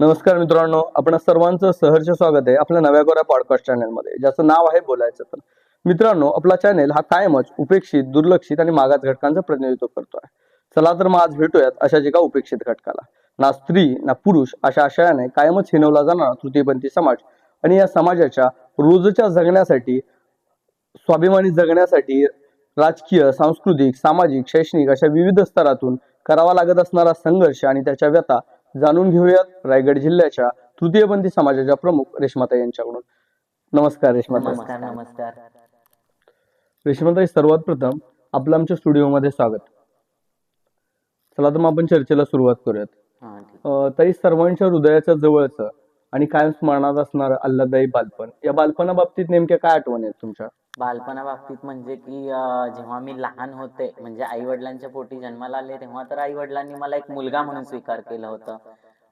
नमस्कार मित्रांनो, आपण सर्वांचं सहर्ष स्वागत आहे आपल्या नव्या गोऱ्या पॉडकास्ट चॅनलमध्ये, ज्याचं नाव आहे बोलायचं तर. मित्रांनो, आपला चॅनेल हा कायमच उपेक्षित, दुर्लक्षित आणि मागास घटकांचं प्रतिनिधित्व करतोय. चला तर मग आज भेटूयात अशाच एका उपेक्षित घटकाला. ना स्त्री ना पुरुष अशा आशयाने कायमच हिणवला जाणारा तृतीयपंथी समाज आणि या समाजाच्या रोजच्या जगण्यासाठी, स्वाभिमानी जगण्यासाठी राजकीय, सांस्कृतिक, सामाजिक, शैक्षणिक अशा विविध स्तरातून करावा लागत असणारा संघर्ष आणि त्याच्या व्यथा जाणून घेऊयात रायगड जिल्ह्याच्या तृतीयपंथी समाजाच्या प्रमुख रेश्माताई यांच्याकडून. नमस्कार रेश्माताई. नमस्कार नमस्कार. रेश्माताई, सर्वात प्रथम आपलं आमच्या स्टुडिओमध्ये स्वागत. चला तर मग आपण चर्चेला सुरुवात करूयात. हा, ठीक. ताई, सर्वांच्या हृदयाच्या जवळचं आणि कायम स्मरणात असणारं आल्हाददायी बालपण, या बालपणाबाबतीत नेमक्या काय आठवणी आहेत तुमच्या? बालपणाबाबतीत म्हणजे की जेव्हा मी लहान होते, म्हणजे आई वडिलांच्या पोटी जन्माला आले, तेव्हा तर आई वडिलांनी मला एक मुलगा म्हणून स्वीकार केलं होतं.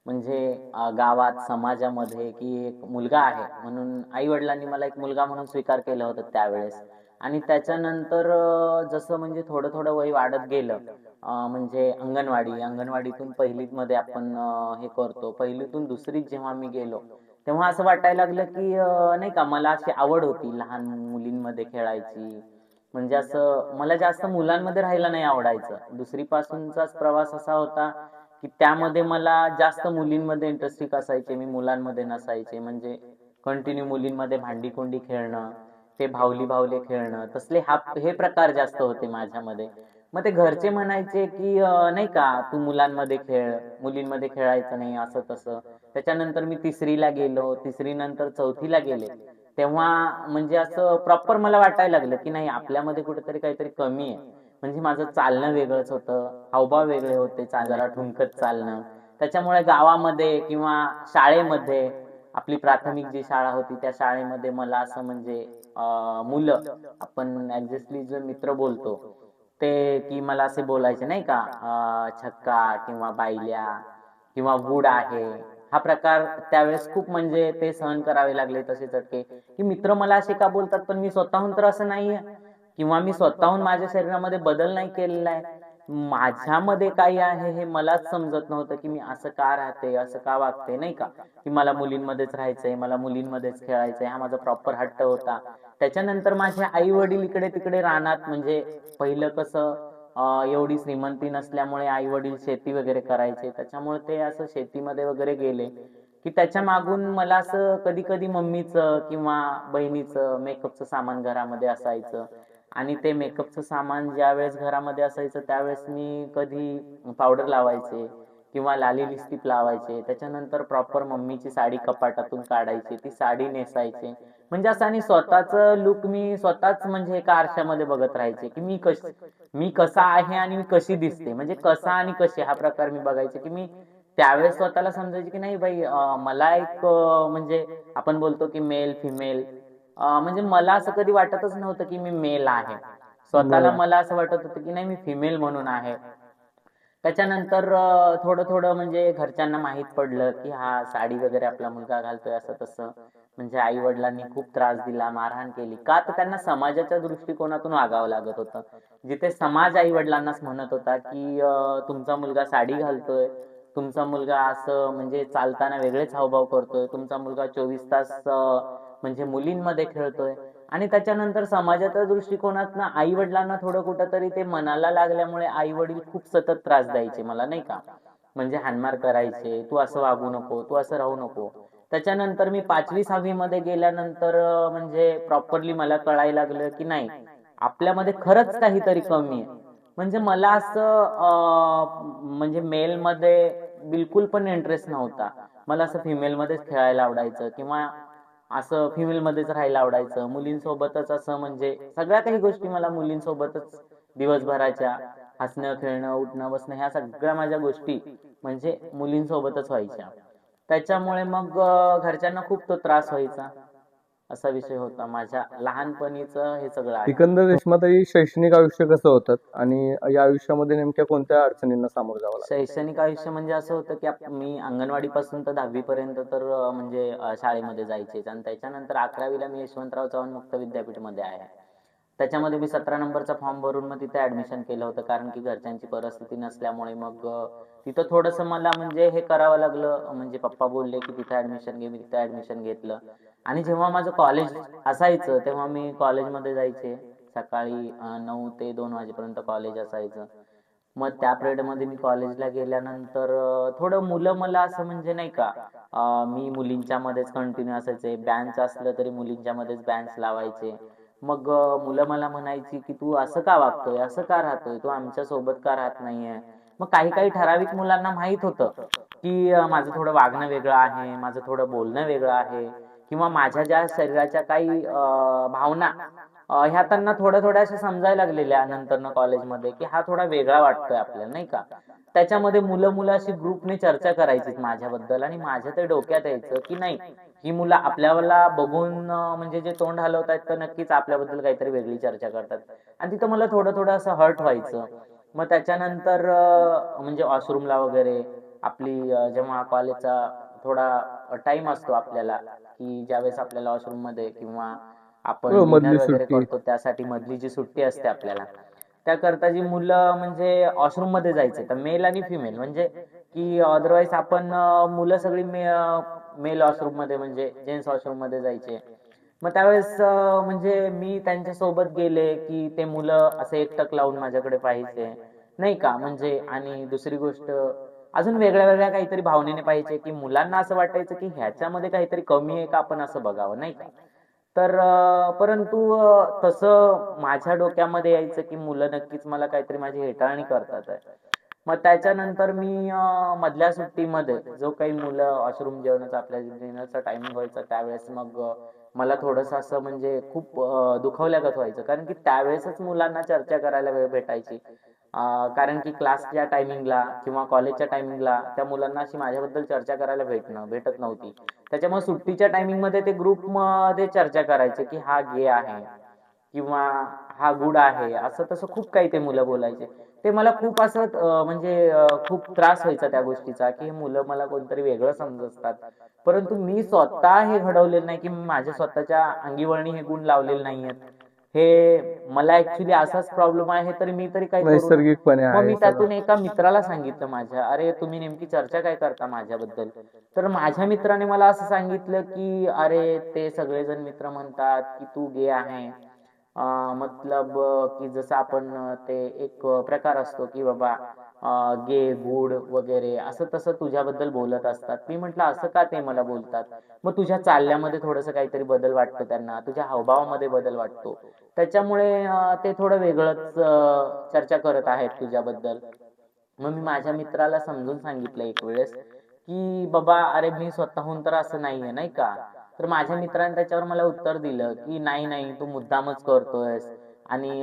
म्हणजे गावात, समाजामध्ये की एक मुलगा आहे म्हणून आई वडिलांनी मला एक मुलगा म्हणून स्वीकार केलं होतं त्यावेळेस. आणि त्याच्यानंतर जसं म्हणजे थोडं थोडं वय वाढत गेलं, म्हणजे अंगणवाडीतून पहिलीत मध्ये आपण हे करतो, पहिलीतून दुसरीत जेव्हा मी गेलो, तेव्हा असं वाटायला लागलं की नाही का, मला अशी आवड होती लहान मुलींमध्ये खेळायची. म्हणजे असं मला जास्त मुलांमध्ये राहायला नाही आवडायचं. दुसरीपासूनचाच प्रवास असा होता की त्यामध्ये मला जास्त मुलींमध्ये इंटरेस्टिंग असायचे, मी मुलांमध्ये नसायचे. म्हणजे कंटिन्यू मुलींमध्ये भांडी-कुंडी खेळणं, ते भावली-भावले खेळणं, तसले हे प्रकार जास्त होते माझ्यामध्ये. मग ते घरचे म्हणायचे की नाही का, तू मुलांमध्ये खेळ, मुलींमध्ये खेळायचं नाही, असं तसं. त्याच्यानंतर मी तिसरीला गेलो, तिसरी नंतर चौथीला गेले. तेव्हा म्हणजे असं प्रॉपर मला वाटायला लागलं की नाही, आपल्यामध्ये कुठेतरी काहीतरी कमी आहे. म्हणजे माझं चालणं वेगळंच होतं, हावभाव वेगळे होते, जरा ठुमकत चालणं. त्याच्यामुळे गावामध्ये किंवा शाळेमध्ये, आपली प्राथमिक जी शाळा होती त्या शाळेमध्ये मला असं म्हणजे मुलं, आपण एक्झॅक्टली जो मित्र बोलतो ते, की मला असे बोलायचे नाही का, छक्का किंवा बायल्या किंवा वूड आहे, हा प्रकार त्यावेळेस खूप म्हणजे ते सहन करावे लागले तसे चटके, की मित्र मला असे का बोलतात, पण मी स्वतःहून तर असं नाहीये, किंवा मी स्वतःहून माझ्या शरीरामध्ये बदल नाही केलेला आहे. माझ्यामध्ये काही आहे हे मलाच समजत नव्हतं, की मी असं का राहते, असं का वागते, नाही का, की मला मुलींमध्येच राहायचंय, मला मुलींमध्येच खेळायचंय, हा माझा प्रॉपर हट्ट होता. त्याच्यानंतर माझे आई वडील इकडे तिकडे रानात, म्हणजे पहिलं कसं एवढी श्रीमंती नसल्यामुळे आई वडील शेती वगैरे करायचे, त्याच्यामुळे ते असं शेतीमध्ये वगैरे गेले, की त्याच्या मागून मला असं कधी कधी मम्मीचं किंवा बहिणीचं मेकअपचं सामान घरामध्ये असायचं. आणि ते मेकअपचं सामान ज्यावेळेस घरामध्ये असायचं त्यावेळेस मी कधी पावडर लावायचे किंवा लाली लिपस्टिक लावायचे. त्याच्यानंतर प्रॉपर मम्मीची साडी कपाटातून काढायची, ती साडी नेसायचे. म्हणजे असं, आणि स्वतःच लुक मी स्वतःच म्हणजे एका आरशामध्ये बघत राहायचे, की मी कसा आहे आणि मी कशी दिसते, म्हणजे कसा आणि कशी हा प्रकार मी बघायचे, की मी त्यावेळेस स्वतःला समजायचे की नाही बाई, मला एक म्हणजे आपण बोलतो की मेल फिमेल, म्हणजे मला असं कधी वाटतच नव्हतं की मी मेल आहे. स्वतःला बरं. मला असं वाटत होतं की नाही, मी फिमेल म्हणून आहे. त्याच्यानंतर थोडं थोडं म्हणजे घरच्यांना माहित पडलं की हा साडी वगैरे आपला मुलगा घालतोय, असं तसं. म्हणजे आई वडिलांनी खूप त्रास दिला, मारहाण केली, का तर त्यांना समाजाच्या दृष्टिकोनातून वागावं लागत होतं. जिथे समाज आई वडिलांनाच म्हणत होता की तुमचा मुलगा साडी घालतोय, तुमचा मुलगा असं म्हणजे चालताना वेगळेच हावभाव करतोय, तुमचा मुलगा 24 तास म्हणजे मुलींमध्ये खेळतोय. आणि त्याच्यानंतर समाजाच्या दृष्टिकोनातनं आई वडिलांना थोडं कुठंतरी ते मनाला लागल्यामुळे आई वडील खूप सतत त्रास द्यायचे मला, नाही का. म्हणजे हाणमार करायचे, तू असं वागू नको, तू असं राहू नको. त्याच्यानंतर मी 5वी-6वी मध्ये गेल्यानंतर म्हणजे प्रॉपरली मला कळायला लागलं की नाही, आपल्यामध्ये खरंच काहीतरी कमी आहे. म्हणजे मला असं म्हणजे मेलमध्ये बिलकुल पण इंटरेस्ट नव्हता. मला असं फिमेलमध्येच खेळायला आवडायचं किंवा असं फिमेलमध्येच राहायला आवडायचं. मुलींसोबतच असं म्हणजे सगळ्या काही गोष्टी मला मुलींसोबतच दिवसभराच्या हसणं, खेळणं, उठणं, बसणं ह्या सगळ्या माझ्या गोष्टी म्हणजे मुलींसोबतच व्हायच्या. त्याच्यामुळे मग घरच्यांना खूप तो त्रास व्हायचा. असा विषय होता माझ्या लहानपणीचं हे सगळं आहे. एकंदर रेश्माताई, शैक्षणिक आयुष्य कसं होतं आणि या आयुष्यामध्ये नेमक्या कोणत्या अडचणींना सामोरं जावं लागलं? शैक्षणिक आयुष्य म्हणजे असं होतं की मी अंगणवाडीपासून तर 10वी पर्यंत तर म्हणजे शाळेमध्ये जायचेच, आणि त्याच्यानंतर 11वीला मी यशवंतराव चव्हाण मुक्त विद्यापीठमध्ये आहे. त्याच्यामध्ये मी 17 नंबरचा फॉर्म भरून मग तिथे ऍडमिशन केलं होतं, कारण की घरच्यांची परिस्थिती नसल्यामुळे मग तिथं थोडंसं मला म्हणजे हे करावं लागलं. म्हणजे पप्पा बोलले की तिथे ऍडमिशन घे, मी तिथे ऍडमिशन घेतलं. आणि जेव्हा माझं कॉलेज असायचं तेव्हा मी कॉलेजमध्ये जायचे. सकाळी 9 ते 2 वाजेपर्यंत कॉलेज असायचं. मग त्या पिरियडमध्ये मी कॉलेजला गेल्यानंतर थोडं मुलं मला असं म्हणजे नाही का, मी मुलींच्या मध्येच कंटिन्यू असायचे. बँच असलं तरी मुलींच्या मध्येच बँच लावायचे. मग मुलं मला म्हणायची की तू असं का वागतोय, असं का राहतोय, तू आमच्या सोबत का राहत नाहीये. मग काही काही ठराविक मुलांना माहित होतं की माझं थोडं वागणं वेगळं आहे, माझं थोडं बोलणं वेगळं आहे, किंवा माझ्या ज्या शरीराच्या काही भावना ह्या त्यांना थोड्या थोड्या अशा समजायला लागलेल्या नंतर कॉलेजमध्ये, की हा थोडा वेगळा वाटतोय आपल्याला नाही का. त्याच्यामध्ये मुलं मुलं अशी ग्रुपने चर्चा करायची माझ्याबद्दल, आणि माझ्या ते डोक्यात यायचं की नाही, ही मुलं आपल्याला बघून म्हणजे जे तोंड हलवतायत तर नक्कीच आपल्याबद्दल काहीतरी वेगळी चर्चा करतात. आणि तिथं मला थोडं थोडं असं हर्ट व्हायचं. मग त्याच्यानंतर म्हणजे वॉशरूमला वगैरे आपली जेव्हा कॉलेजचा थोडा टाइम असतो आपल्याला, की ज्यावेळेस आपल्याला वॉशरूम मध्ये किंवा आपण डिनर मधली वगैरे सुट्टी. करतो त्यासाठी मधली जी सुट्टी असते आपल्याला, त्याकरता जी मुलं म्हणजे वॉशरूम मध्ये जायचे, तर मेल आणि फिमेल म्हणजे की अदरवाईज आपण मुलं सगळी मेल वॉशरूम मध्ये म्हणजे जेंट्स वॉशरूम मध्ये जायचे. मग त्यावेळेस म्हणजे मी त्यांच्या सोबत गेले की ते मुलं असे एकटक लावून माझ्याकडे पाहायचे नाही का. म्हणजे आणि दुसरी गोष्ट अजून वेगळ्या वेगळ्या काहीतरी भावनेने पाहिजे, की मुलांना असं वाटायचं की ह्याच्यामध्ये काहीतरी कमी आहे का, आपण असं बघावं नाही का. तर परंतु तसं माझ्या डोक्यामध्ये यायचं की मुलं नक्कीच मला काहीतरी माझी हेटाळणी करतात आहे. मग त्याच्यानंतर मी मधल्या सुट्टीमध्ये जो काही मुलं वॉशरूम जेवणाचा आपल्या डिनरचा टायमिंग व्हायचा त्यावेळेस मग मला थोडंसं असं म्हणजे खूप दुखावल्यागत व्हायचं, कारण की त्यावेळेसच मुलांना चर्चा करायला वेळ भेटायची. कारण की क्लासच्या टायमिंगला किंवा कॉलेजच्या टायमिंगला त्या मुलांना अशी माझ्याबद्दल चर्चा करायला भेटत नव्हती. त्याच्यामुळे सुट्टीच्या टायमिंग मध्ये ते ग्रुप मध्ये चर्चा करायचे की हा गे आहे किंवा हा गुड आहे, असं तसं खूप काही ते मुलं बोलायचे. ते मला खूप असं म्हणजे खूप त्रास व्हायचा त्या गोष्टीचा, की हे मुलं मला कोणतरी वेगळं समजतात. परंतु मी स्वतः हे घडवलेलं नाही, की मी माझ्या स्वतःच्या अंगीवळणी हे गुण लावलेले नाहीयेत. हे मला ऍक्च्युली असाच प्रॉब्लेम आहे, तर मी तरी काय करू ना. नैसर्गिकपणे मग आहे मी सगळं. त्यातून एका मित्राला सांगितलं माझ्या, "अरे तुम्ही नेमकी चर्चा काय करता माझ्याबद्दल?" तर माझ्या मित्राने मला असं सांगितलं, की "अरे ते सगळेजण मित्र म्हणतात, की तू गे आहे. मतलब की जसं आपण ते एक प्रकार असतो, की बाबा गे, गुड वगैरे असं तसं तुझ्याबद्दल बोलत असतात." मी म्हटलं, "असं का ते मला बोलतात?" मग तुझ्या चालण्यामध्ये थोडंसं काहीतरी बदल वाटतो त्यांना, तुझ्या हावभावामध्ये बदल वाटतो. त्याच्यामुळे ते थोडं वेगळंच चर्चा करत आहेत तुझ्याबद्दल. मग मी माझ्या मित्राला समजून सांगितलं एक वेळेस, की "बाबा अरे मी स्वतःहून तर असं नाहीये." नाही का. तर माझ्या मित्राने त्याच्यावर मला उत्तर दिलं, की "नाही, नाही तू मुद्दामच करतोयस आणि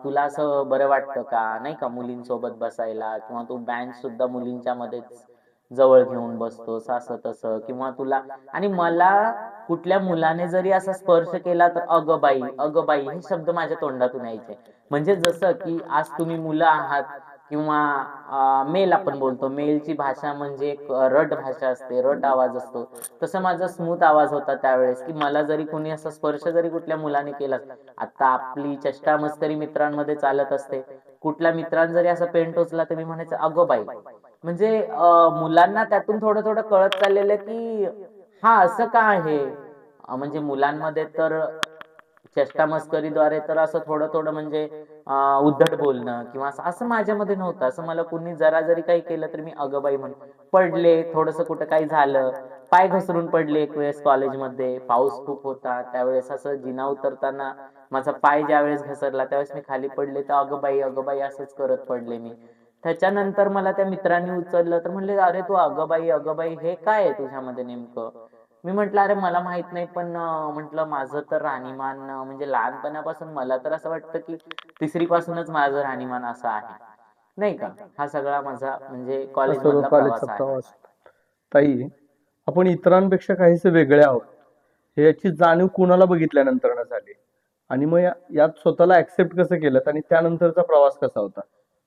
तुला असं बरं वाटतं का, नाही का मुलींसोबत बसायला, किंवा तू बेंच सुद्धा मुलींच्या मध्येच जवळ घेऊन बसतोस असं तसं, किंवा तुला." आणि मला कुठल्या मुलाने जरी असा स्पर्श केला तर अगं बाई हे शब्द माझ्या तोंडातून यायचे. म्हणजे जसं की आज तुम्ही मुलं आहात किंवा मेल आपण बोलतो. मेलची भाषा म्हणजे एक रट भाषा असते, रट आवाज असतो. तसं माझा स्मूथ आवाज होता त्यावेळेस, की मला जरी कोणी असा स्पर्श जरी कुठल्या मुलाने केला, आता आपली चेष्टा मस्करी मित्रांमध्ये चालत असते. कुठल्या मित्रांनी जरी असा पेन टोचला तर मी म्हणायचं, "अगं बाई." म्हणजे मुलांना त्यातून थोडं थोडं कळत चाललेलं, की हा असं का आहे. म्हणजे मुलांमध्ये तर चेष्टा मस्करीद्वारे तर असं थोडं थोडं म्हणजे उद्धट बोलणं किंवा असं असं माझ्यामध्ये नव्हतं. असं मला कुणी जरा जरी काही केलं तर मी अगं बाई म्हणून पडले, थोडंसं कुठं काही झालं, पाय घसरून पडले एक वेळेस कॉलेजमध्ये. पाऊस खूप होता त्यावेळेस, असं जिना उतरताना माझा पाय ज्यावेळेस घसरला त्यावेळेस मी खाली पडले, तर अगं बाई असंच करत पडले मी. त्याच्यानंतर मला त्या मित्रांनी उचललं तर म्हणले, "अरे तू अगं बाई हे काय आहे तुझ्यामध्ये नेमकं?" मी म्हटलं, "अरे मला माहित नाही, पण म्हटलं माझं तर राहणीमान म्हणजे लहानपणापासून मला तर असं वाटतं, की 3री पासूनच माझं राहणीमान असं आहे." नाही का. हा सगळा माझा म्हणजे हा सर्व कॉलेजमधला कॉलेजचा प्रवास आहे. प्रवास. ताई, आपण इतरांपेक्षा काहीसे वेगळे आहोत हे याची जाणीव कुणाला बघितल्यानंतर झाली, आणि मग यात स्वतःला ऍक्सेप्ट कसं केलं आणि त्यानंतरचा प्रवास कसा होता?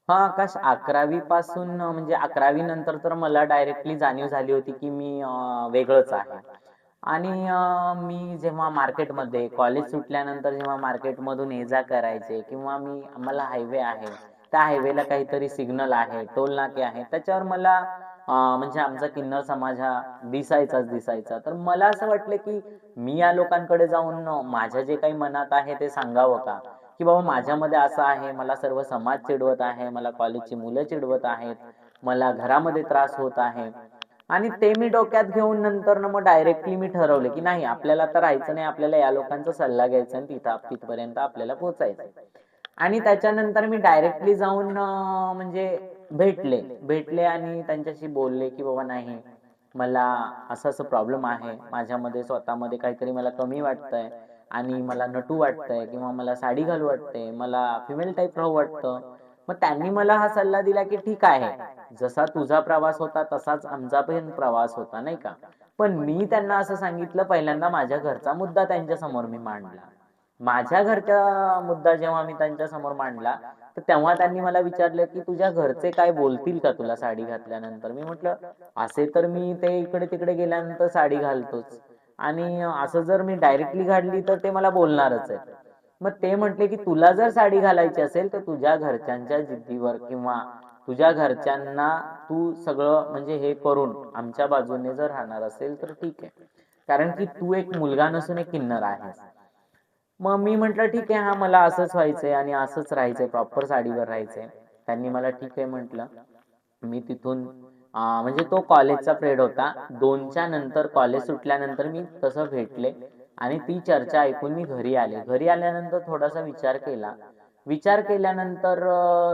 हां, आकाश 11वी पासून म्हणजे 11वी नंतर तर मला डायरेक्टली जाणीव झाली होती, की मी वेगळंच आहे. आणि मी जेव्हा मार्केटमध्ये कॉलेज सुटल्यानंतर जेव्हा मार्केटमधून ये जा करायचे किंवा आम्हाला हायवे आहे, त्या हायवेला काहीतरी सिग्नल आहे, टोल नाके आहे, त्याच्यावर मला म्हणजे आमचा किन्नर समाज हा दिसायचाच दिसायचा. तर मला असं वाटलं की मी या लोकांकडे जाऊन माझ्या जे काही मनात आहे ते सांगावं का? की बाबा माझ्यामध्ये असं आहे, मला सर्व समाज चिडवत आहे, मला कॉलेजची मुलं चिडवत आहेत, मला घरामध्ये त्रास होत आहे. आणि ते मी डोक्यात घेऊन नंतर ना मग डायरेक्टली मी ठरवलं, की नाही आपल्याला तर राहायचं नाही. आपल्याला या लोकांचा सल्ला घ्यायचा आणि तिथपर्यंत आपल्याला पोहोचायचं. आणि त्याच्यानंतर मी डायरेक्टली जाऊन म्हणजे भेटले आणि त्यांच्याशी बोलले, की बाबा नाही मला असं-असं प्रॉब्लेम आहे. माझ्यामध्ये स्वतःमध्ये काहीतरी मला कमी वाटतंय आणि मला नटू वाटतंय किंवा मला साडी घालू वाटते. मला फिमेल टाइप राहू वाटतं. मग त्यांनी मला हा सल्ला दिला, की ठीक आहे. जसा तुझा प्रवास होता तसाच आमचा पण प्रवास होता नाही का. पण मी त्यांना असं सांगितलं पहिल्यांदा माझ्या घरचा मुद्दा त्यांच्यासमोर मी मांडला. माझ्या घरचा मुद्दा जेव्हा मी त्यांच्यासमोर मांडला, तर तेव्हा त्यांनी मला विचारलं, की "तुझ्या घरचे काय बोलतील का तुला साडी घातल्यानंतर?" मी म्हटलं, "असे तर मी ते इकडे-तिकडे गेल्यानंतर साडी घालतोच आणि असं जर मी डायरेक्टली घातली तर ते मला बोलणारच आहेत." मग ते म्हटले, की "तुला जर साडी घालायची असेल तर तुझ्या घरच्यांच्या जिद्दीवर किंवा तुझ्या घरच्यांना तू सगळं म्हणजे हे करून आमच्या बाजूने जर राहणार असेल तर ठीक आहे. कारण की तू एक मुलगा नसून एक किन्नर आहेस." मग मी म्हटलं, "ठीक आहे, हां, मला असंच व्हायचंय आणि असंच राहायचंय, प्रॉपर साडीवर राहायचंय." त्यांनी मला ठीक आहे म्हटलं. मी तिथून म्हणजे तो कॉलेजचा पिरियड होता. 2च्या नंतर कॉलेज सुटल्यानंतर मी तसं भेटले आणि ती चर्चा ऐकून मी घरी आले. घरी आल्यानंतर थोडासा विचार केला. विचार केल्यानंतर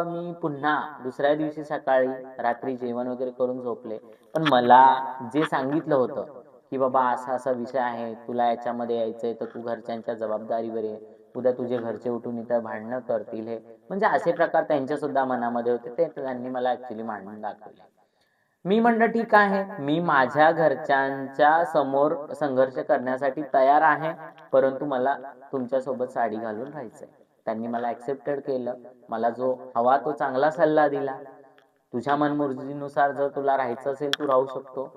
मी पुन्हा दुसऱ्या दिवशी सकाळी रात्री जेवण वगैरे करून झोपले. पण मला जे सांगितलं होतं, की "बाबा असा-असा विषय आहे, तुला याच्यामध्ये यायचंय तर तू घरच्यांच्या जबाबदारीवर ये. उद्या तुझे घरचे उठून इथं भांडणं करतील हे." म्हणजे असे प्रकार त्यांच्या सुद्धा मनामध्ये होते. ते त्यांनी मला ॲक्चुअली मांडून दाखवले. मी म्हटलं ठीक आहे. मी माझ्या घरच्यांच्या समोर संघर्ष करण्यासाठी तयार आहे. परंतु मला तुमच्यासोबत साडी घालून राहायचंय. त्यांनी मला ॲक्सेप्टेड केलं. मला जो हवा तो चांगला सल्ला दिला. तुझ्या मनमर्जीनुसार जर तुला राहायचं असेल तू राहू शकतो.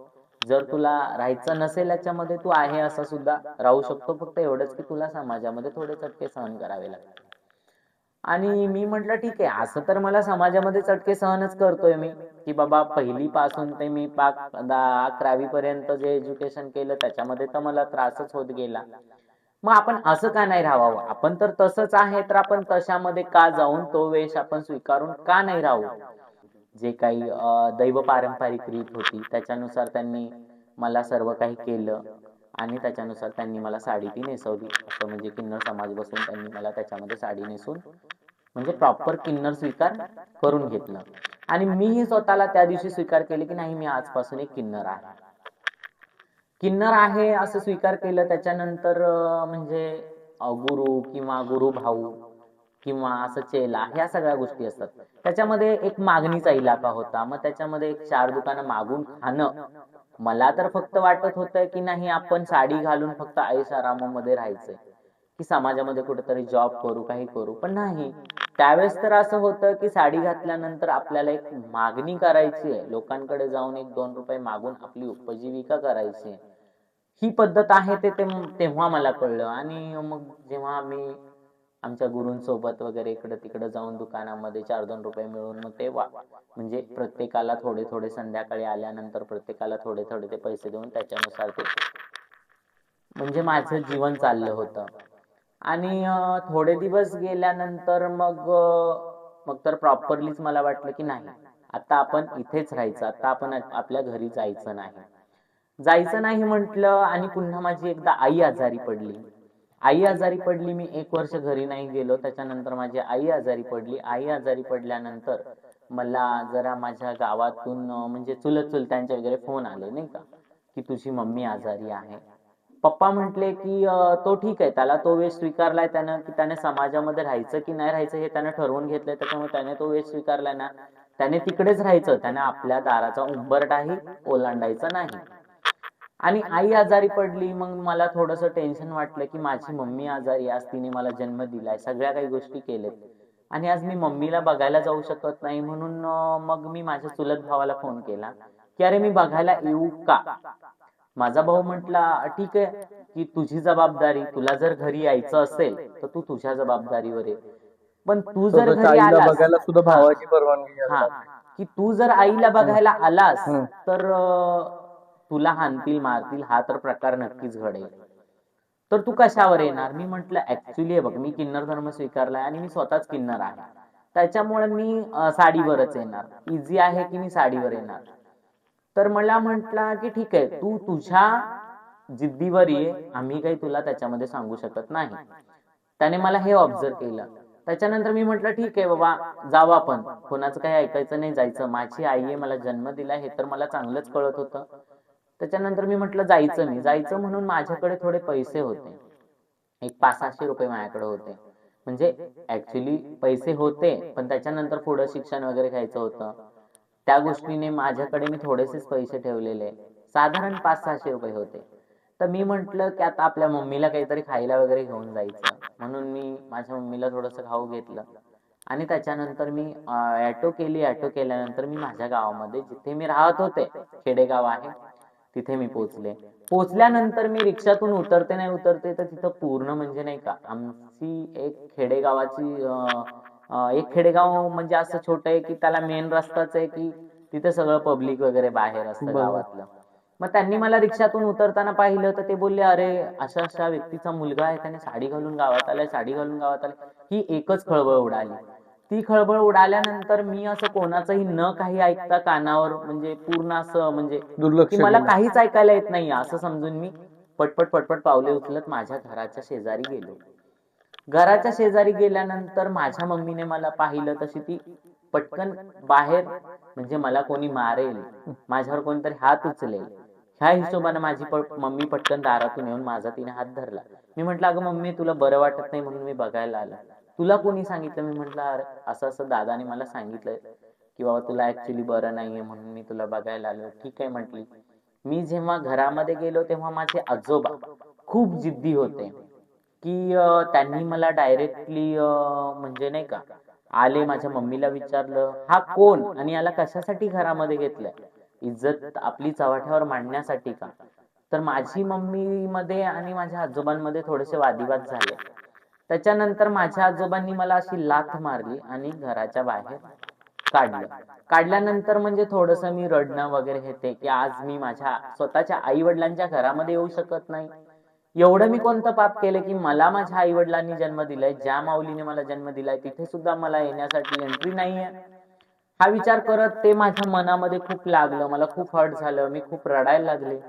जर तुला राहायचं नसेल याच्यामध्ये तू आहे असं सुद्धा राहू शकतो. फक्त एवढंच की तुला समाजामध्ये थोडे चटके सहन करावे लागतील. आणि मी म्हटलं ठीक आहे. असं तर मला समाजामध्ये चटके सहनच करतोय मी, की बाबा पहिली पासून ते मी पाक 11वी पर्यंत जे एज्युकेशन केलं त्याच्यामध्ये तर मला त्रासच होत गेला. मग आपण असं का नाही राहावं? आपण तर तसंच आहे, तर आपण तशामध्ये का जाऊन तो वेश आपण स्वीकारून का नाही राहू? जे काही दैव पारंपरिक रीत होती त्याच्यानुसार त्यांनी मला सर्व काही केलं आणि त्याच्यानुसार त्यांनी मला साडी ती नेसवली. असं म्हणजे किन्नर समाज बसवून त्यांनी मला त्याच्यामध्ये साडी नेसून म्हणजे प्रॉपर किन्नर स्वीकार करून घेतलं. आणि मीही स्वतःला त्या दिवशी स्वीकार केले, की नाही मी आजपासून एक किन्नर आहे. किन्नर आहे असं स्वीकार केलं त्याच्यानंतर म्हणजे गुरु किंवा गुरुभाऊ किंवा असं चेला ह्या सगळ्या गोष्टी असतात. त्याच्यामध्ये एक मागणीचा इलाका होता. मग त्याच्यामध्ये एक 4 दुकानं मागून खाणं. मला तर फक्त वाटत होतं, की नाही आपण साडी घालून फक्त ऐश-आरामामध्ये राहायचंय, की समाजामध्ये कुठेतरी जॉब करू, काही करू. पण नाही. त्यावेळेस तर असं होतं, की साडी घातल्यानंतर आपल्याला एक मागणी करायची आहे. लोकांकडे जाऊन ₹1-2 मागून आपली उपजीविका करायची आहे. ही पद्धत आहे तेव्हा मला कळलं आणि मग जेव्हा आम्ही आमच्या गुरूंसोबत वगैरे इकडं-तिकडं जाऊन दुकानामध्ये ₹4-2 मिळवून मग ते म्हणजे प्रत्येकाला थोडे-थोडे संध्याकाळी आल्यानंतर प्रत्येकाला थोडे-थोडे ते पैसे देऊन त्याच्यानुसार ते म्हणजे माझं जीवन चाललं होतं. आणि थोडे दिवस गेल्यानंतर मग तर प्रॉपरलीच मला वाटलं, की नाही, आता आपण इथेच राहायचं. आता आपण आपल्या घरी जायचं नाही. जायचं नाही म्हटलं आणि पुन्हा माझी एकदा आई आजारी पडली. आई आजारी पडली. मी 1 वर्ष घरी नाही गेलो. त्याच्यानंतर माझी आई आजारी पडली. आई आजारी पडल्यानंतर मला जरा माझ्या गावातून म्हणजे चुलत-चुलत्यांचे वगैरे फोन आले नाही का, की तुझी मम्मी आजारी आहे. पप्पा म्हटले, की "तो ठीक आहे. त्याला तो वेश स्वीकारलाय त्यानं, की त्याने समाजामध्ये राहायचं की नाही राहायचं हे त्यानं ठरवून घेतलंय. त्याच्यामुळे त्याने तो वेश स्वीकारलाय ना, त्याने तिकडेच राहायचं. त्याने आपल्या दाराचा उंबरठाही ओलांडायचा नाही." आणि आई आजारी पडली. मग मला थोडंसं टेन्शन वाटलं, की माझी मम्मी आजारी आहे. आज तिने मला जन्म दिलाय. सगळ्या काही गोष्टी केल्यात. आणि आज मी मम्मीला बघायला जाऊ शकत नाही म्हणून मग मी माझ्या चुलत भावाला फोन केला, की "अरे मी बघायला येऊ का?" माझा भाऊ म्हटला ठीक आहे, की तुझी जबाबदारी, तुला जर घरी यायचं असेल तर तू तुझ्या जबाबदारीवर ये, पण तू जर स्वतःच्या घरी आईला आलास, बघायला सुद्धा हा भावाची परवानगी घ्यावी हा लागते. की तू जर आईला बघायला आलास हम्म. तर तुला हाणतील मारतील, हा तर प्रकार नक्कीच घडेल. तर तू कशावर येणार? मी म्हंटल ऍक्च्युली बघ, मी किन्नर धर्म स्वीकारलाय आणि मी स्वतःच किन्नर आहे, त्याच्यामुळे मी साडीवरच येणार. इझी आहे की मी साडीवर येणार. तर मला म्हटला की ठीक आहे, तू तुझ्या जिद्दीवर ये, आम्ही काही तुला त्याच्यामध्ये सांगू शकत नाही. त्याने मला हे ऑब्झर्व केलं. त्याच्यानंतर मी म्हटलं ठीक आहे बाबा, जाऊ आपण, कोणाचं काही ऐकायचं नाही, जायचं. माझी आई आहे, मला जन्म दिला, हे तर मला चांगलंच कळत होतं. त्याच्यानंतर मी म्हटलं जायचं म्हणून माझ्याकडे थोडे पैसे होते. एक 500-600 रुपये माझ्याकडे होते. म्हणजे ऍक्च्युली पैसे होते, पण त्याच्यानंतर पुढं शिक्षण वगैरे घ्यायचं होतं. त्या गोष्टीने माझ्याकडे मी थोडेसेच पैसे ठेवलेले, साधारण 500-600 रुपये होते. तर मी म्हंटल की आता आपल्या मम्मीला काहीतरी खायला वगैरे घेऊन जायचं, म्हणून मी माझ्या मम्मीला थोडंसं खाऊ घेतलं आणि त्याच्यानंतर मी ऑटो केली. ऑटो केल्यानंतर मी माझ्या गावामध्ये, जिथे मी राहत होते, खेडेगाव आहे, तिथे मी पोहोचले. पोहोचल्यानंतर मी रिक्षातून उतरते नाही उतरते तर तिथं पूर्ण म्हणजे नाही का, आमची एक खेडेगावाची एक खेडेगाव म्हणजे असं छोटं आहे की त्याला मेन रस्ताच आहे की तिथे सगळं पब्लिक वगैरे बाहेर असतं बरोबर. गावातलं. मग त्यांनी मला रिक्षातून उतरताना पाहिलं तर ते बोलले, अरे अशा अशा व्यक्तीचा मुलगा आहे, त्याने साडी घालून गावात आलाय, साडी घालून गावात आलाय. ही एकच खळबळ उडाली. ती खळबळ उडाल्यानंतर मी असं कोणाचंही न काही ऐकता कानावर म्हणजे पूर्ण असं म्हणजे की दुर्लक्ष मला केलं. काहीच ऐकायला येत नाही असं समजून मी पटपट पटपट पावले उचलत माझ्या घराच्या शेजारी गेलो. घराच्या शेजारी गेल्यानंतर माझ्या मम्मीने मला पाहिलं, तशी ती पटकन बाहेर, म्हणजे मला कोणी मारेल, माझ्यावर कोणतरी हात उचलेल, ह्या हिशोबाने माझी मम्मी पटकन दारातून येऊन माझा तिने हात धरला. मी म्हंटल, अगं मम्मी, तुला बरं वाटत नाही म्हणून मी बघायला आलो. तुला कोणी सांगितलं? मी म्हंटल, अरे असं असं दादाने मला सांगितलंय की बाबा तुला ऍक्च्युली बरं नाहीये म्हणून मी तुला बघायला आलो. ठीक आहे म्हटली. मी जेव्हा घरामध्ये गेलो तेव्हा माझे आजोबा खूप जिद्दी होते की त्यांनी मला डायरेक्टली म्हणजे नाही का, आले, माझ्या मम्मीला विचारलं, हा कोण आणि याला कशासाठी घरामध्ये घेतलंय? इज्जत आपली चव्हाट्यावर मांडण्यासाठी का? तर माझी मम्मी मध्ये आणि माझ्या आजोबांमध्ये थोडेसे वादिवाद झाले. त्याच्यानंतर माझ्या आजोबांनी मला अशी लाथ मारली आणि घराच्या बाहेर काढलं. काढल्यानंतर म्हणजे थोडस मी रडणं वगैरे येते की आज मी माझ्या स्वतःच्या आई वडिलांच्या घरामध्ये येऊ शकत नाही. एवढं मी कोणतं पाप केलं की मला माझ्या आई वडिलांनी जन्म दिलाय, ज्या माऊलीने मला जन्म दिलाय तिथे सुद्धा मला येण्यासाठी एंट्री नाहीये. हा विचार करत ते माझ्या मनामध्ये खूप लागलं, मला खूप हर्ट झालं, मी खूप रडायला लागले.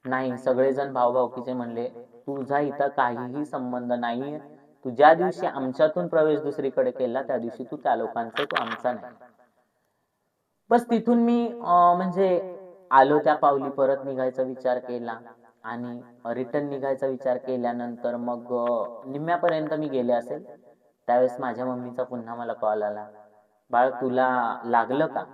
नाही, सगळेजण भाऊभाऊकीचे म्हणले, तुझा इथं काहीही संबंध नाहीये. तू ज्या दिवशी आमच्यातून प्रवेश दुसरीकडे केला त्या दिवशी तू त्या लोकांचा आहे, तू आमचा नाही. बस तिथून मी म्हणजे आलो त्या पावली, परत निघायचा विचार केला आणि रिटर्न निघायचा विचार केल्यानंतर मग निम्म्यापर्यंत मी गेले असेल, त्यावेळेस माझ्या मम्मीचा पुन्हा मला कॉल आला, बाळ तुला लागलं का?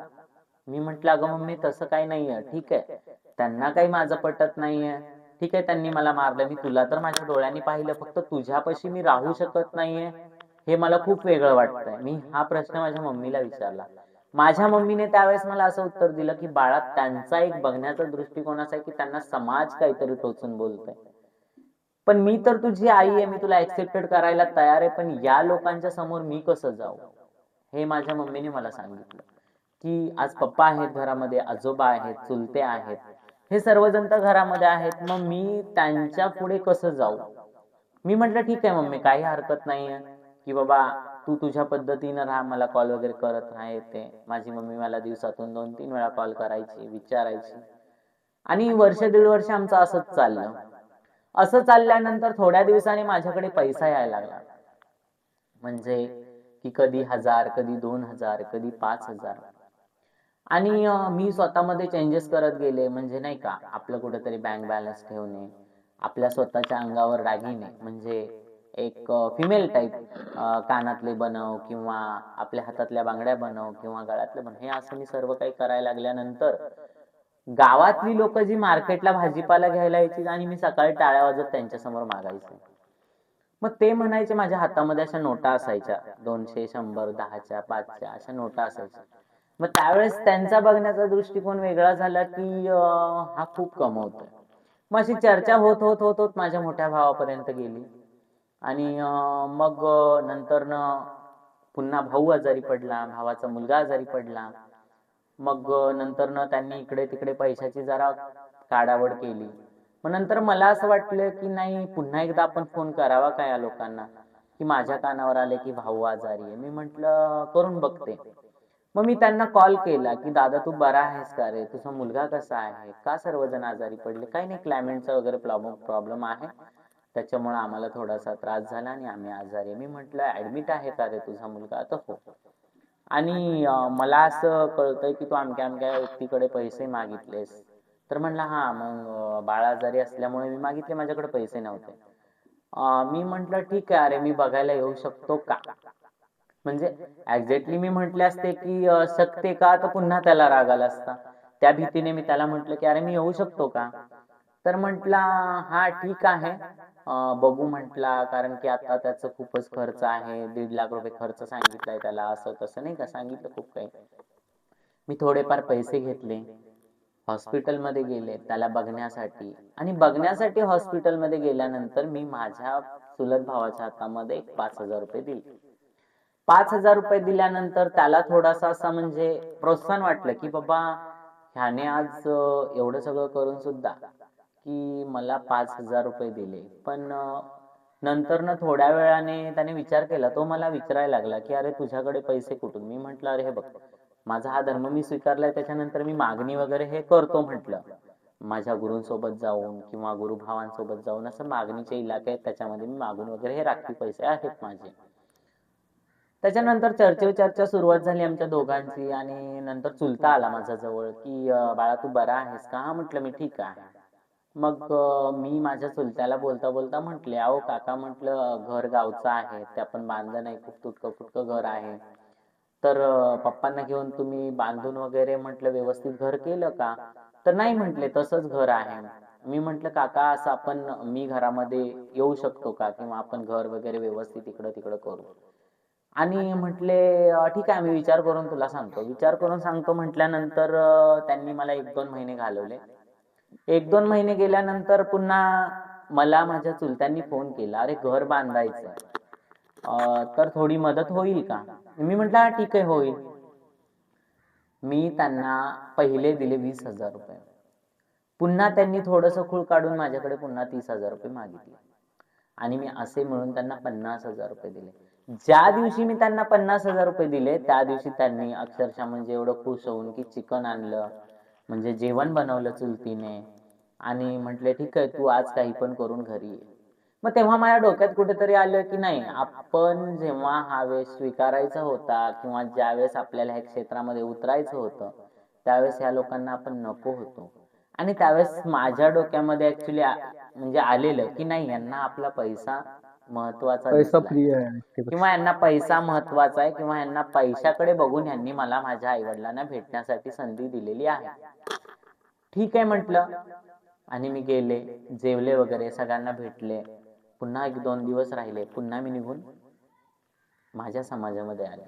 मी म्हंटल, अगं मम्मी तसं काही नाहीये. ठीक आहे, त्यांना काही माझं पटत नाहीये, ठीक आहे, त्यांनी मला मारलं, मी तुला तर माझ्या डोळ्यांनी पाहिलं, फक्त तुझ्यापाशी मी राहू शकत नाहीये हे मला खूप वेगळं वाटतंय. मी हा प्रश्न माझ्या मम्मीला विचारला. माझ्या मम्मीने त्यावेळेस मला असं उत्तर दिलं की बाळा, त्यांचा एक बघण्याचा दृष्टिकोन असा आहे की त्यांना समाज काहीतरी टोचून बोलतोय, पण मी तर तुझी आई आहे, मी तुला ऍक्सेप्टेड करायला तयार आहे, पण या लोकांच्या समोर मी कसं जाऊ? हे माझ्या मम्मीने मला सांगितलं की आज पप्पा आहेत घरामध्ये, आजोबा आहेत, चुलते आहेत, हे सर्वजण तर घरामध्ये आहेत, मग मी त्यांच्या पुढे कसं जाऊ? मी म्हटलं ठीक आहे मम्मी, काही हरकत नाहीये की बाबा तू तुझ्या पद्धतीनं राहा, मला कॉल वगैरे करत राहा येते. माझी मम्मी मला दिवसातून 2-3 वेळा कॉल करायची, विचारायची आणि वर्ष दीड वर्ष आमचं असंच चाललं. असं चालल्यानंतर थोड्या दिवसांनी माझ्याकडे पैसा यायला लागला. म्हणजे की कधी 1000, कधी 2000, कधी 5000 आणि मी स्वतःमध्ये चेंजेस करत गेले. म्हणजे नाही का, आपलं कुठेतरी बँक बॅलन्स ठेवणे, आपल्या स्वतःच्या अंगावर दागिने म्हणजे एक फिमेल टाईप कानातले बनव किंवा आपल्या हातातल्या बांगड्या बनव किंवा गळ्यातले बनव, हे असं मी सर्व काही करायला लागल्यानंतर गावातली लोक जी मार्केटला भाजीपाला घ्यायला यायची आणि मी सकाळी टाळ्या वाजत त्यांच्या समोर मागायचो. मग ते म्हणायचे, माझ्या हातामध्ये अशा नोटा असायच्या, 200, 100, 10च्या, 5च्या अशा नोटा असायच्या. मग त्यावेळेस त्यांचा बघण्याचा दृष्टिकोन वेगळा झाला की हा खूप कमवतोय. मग अशी चर्चा होत होत होत होत माझ्या मोठ्या भावापर्यंत गेली. आणि मग नंतर पुन्हा भाऊ आजारी पडला, भावाचा मुलगा आजारी पडला. मग नंतर त्यांनी इकडे तिकडे पैशाची जरा काढावड केली. मग नंतर मला असं वाटलं की नाही, पुन्हा एकदा आपण फोन करावा का या लोकांना, की माझ्या कानावर आले की भाऊ आजारी आहे. मी म्हटलं करून बघते. मग मी त्यांना कॉल केला की दादा तू बरा आहेस का रे, तुझा मुलगा कसा आहे, का सर्वजण आजारी पडले. काही नाही, क्लायमेटचा वगैरे प्रॉब्लेम आहे, त्याच्यामुळे आम्हाला थोडासा त्रास झाला आणि आम्ही आजारी आहे. मी म्हटलं ऍडमिट आहे का रे तुझा मुलगा, तर हो. आणि मला असं कळतंय की तू अमक्या अमक्या व्यक्तीकडे पैसे मागितलेस. तर म्हणला हा, मग बाळ आजारी असल्यामुळे मी मागितले, माझ्याकडे पैसे नव्हते. मी म्हंटल ठीक आहे, अरे मी बघायला येऊ शकतो का. म्हणजे एक्झॅक्टली मी म्हटले असते की शकते का, तर पुन्हा त्याला राग आला असता. त्या भीतीने मी त्याला म्हटलं की अरे मी येऊ शकतो का. तर म्हटला हा ठीक आहे, बघू म्हटला, कारण की आता त्याचं खूपच खर्च आहे, 1.5 लाख रुपये खर्च सांगितलाय त्याला, असं तसं नाही का सांगितलं खूप काही. मी थोडेफार पैसे घेतले, हॉस्पिटलमध्ये गेले त्याला बघण्यासाठी. आणि बघण्यासाठी हॉस्पिटलमध्ये गेल्यानंतर मी माझ्या चुलत भावाच्या हातामध्ये एक 5,000 रुपये दिले. 5,000 रुपये दिल्यानंतर त्याला थोडासा असा म्हणजे प्रोत्साहन वाटलं की बाबा ह्याने आज एवढं सगळं करून सुद्धा की मला 5,000 रुपये दिले. पण नंतर ना थोड्या वेळाने त्याने विचार केला, तो मला विचारायला लागला की अरे तुझ्याकडे पैसे कुठून. मी म्हंटल अरे हे बघ, माझा हा धर्म मी स्वीकारलाय, त्याच्यानंतर मी मागणी वगैरे हे करतो म्हटलं, माझ्या गुरूंसोबत जाऊन किंवा गुरुभावांसोबत जाऊन असं मागणीचे इलाके आहेत, त्याच्यामध्ये मी मागून वगैरे हे राखीव पैसे आहेत माझे. त्याच्यानंतर चर्चेवर चर्चा सुरुवात झाली आमच्या दोघांची. आणि नंतर चुलता आला माझ्या जवळ की बाळा तू बरा आहेस का. हा म्हटलं मी ठीक आहे. मग मी माझ्या चुलत्याला बोलता बोलता म्हटले अहो काका, म्हटलं घर गावचं आहे, ते आपण बांधलं नाही, खूप तुटकं फुटकं घर आहे, तर पप्पांना घेऊन तुम्ही बांधून वगैरे म्हटलं व्यवस्थित घर केलं का. तर नाही म्हटले, तसंच घर आहे. मी म्हटलं काका असं आपण, मी घरामध्ये येऊ शकतो का, किंवा आपण घर वगैरे व्यवस्थित इकडं तिकडं करू. आणि म्हटले ठीक आहे, आम्ही विचार करून तुला सांगतो. विचार करून सांगतो म्हटल्यानंतर त्यांनी मला 1-2 महिने घालवले. 1-2 महिने गेल्यानंतर पुन्हा मला माझ्या चुलत्यांनी फोन केला, अरे घर बांधायचंय, तर थोडी मदत होईल का. मी म्हटलं हा ठीक आहे, होईल. मी त्यांना पहिले दिले 20,000 रुपये. पुन्हा त्यांनी थोडस खूळ काढून माझ्याकडे पुन्हा 30,000 रुपये मागितले. आणि मी असे मिळून त्यांना 50,000 रुपये दिले. ज्या दिवशी मी त्यांना 50,000 रुपये दिले, त्या दिवशी त्यांनी अक्षरशः म्हणजे एवढं खुश होऊन की चिकन आणलं, म्हणजे जेवण बनवलं चुलतीने, आणि म्हटले ठीक आहे तू आज काही पण करून घरी ये. मग तेव्हा माझ्या डोक्यात कुठेतरी आलं की नाही, आपण जेव्हा हा वेश स्वीकारायचा होता किंवा ज्यावेळेस आपल्याला ह्या क्षेत्रामध्ये उतरायचं होतं, त्यावेळेस ह्या लोकांना आपण नको होतो. आणि त्यावेळेस माझ्या डोक्यामध्ये ऍक्च्युली म्हणजे आलेलं की नाही, यांना आपला पैसा महत्वाचा पैसा दिसलाय, प्रिय आहे किंवा व्यक्तीपेक्षा. यांना पैसा महत्वाचा आहे, किंवा यांना पैशाकडे बघून यांनी मला माझ्या आई वडिलांना भेटण्यासाठी संधी दिलेली आहे. ठीक आहे म्हटलं. आणि मी गेले, जेवले वगैरे, सगळ्यांना भेटले. पुन्हा 1-2 दिवस राहिले, पुन्हा मी निघून माझ्या समाजामध्ये आले.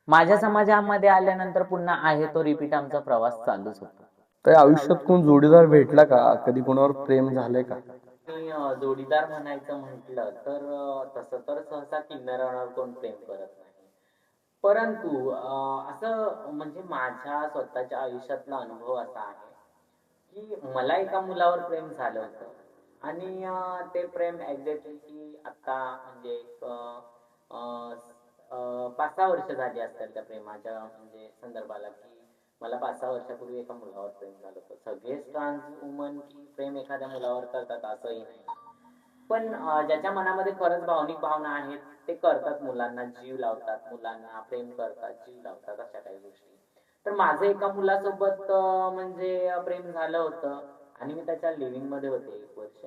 माझ्या समाजामध्ये आल्यानंतर पुन्हा आहे तो रिपीट आमचा प्रवास चालूच होता. तर आयुष्यात कोण जोडीदार भेटला का, कधी कोणावर प्रेम झालंय का. मी जोडीदार म्हणायचं म्हटलं तर तसं तर सहसा किन्नरावर कोण प्रेम करत नाही. परंतु असं म्हणजे माझ्या स्वतःच्या आयुष्यातला अनुभव असा आहे की मला एका मुलावर प्रेम झालं होतं. आणि ते प्रेम एक्झॅक्टली की आता म्हणजे एक 5-6 वर्ष झाली असतील त्या प्रेमाच्या म्हणजे संदर्भाला, की मला 5-6 वर्षापूर्वी एका मुलावर प्रेम झालं होतं. सगळेच ट्रान्स वुमन की प्रेम एखाद्या मुलावर करतात असंही नाही. पण ज्याच्या मनामध्ये खरंच भावनिक भावना आहेत, ते करतात, मुलांना जीव लावतात, मुलांना प्रेम करतात, जीव लावतात, अशा काही गोष्टी. तर माझं एका मुलासोबत म्हणजे प्रेम झालं होतं. आणि मी त्याच्या लिव्हिंग मध्ये होते 1 वर्ष.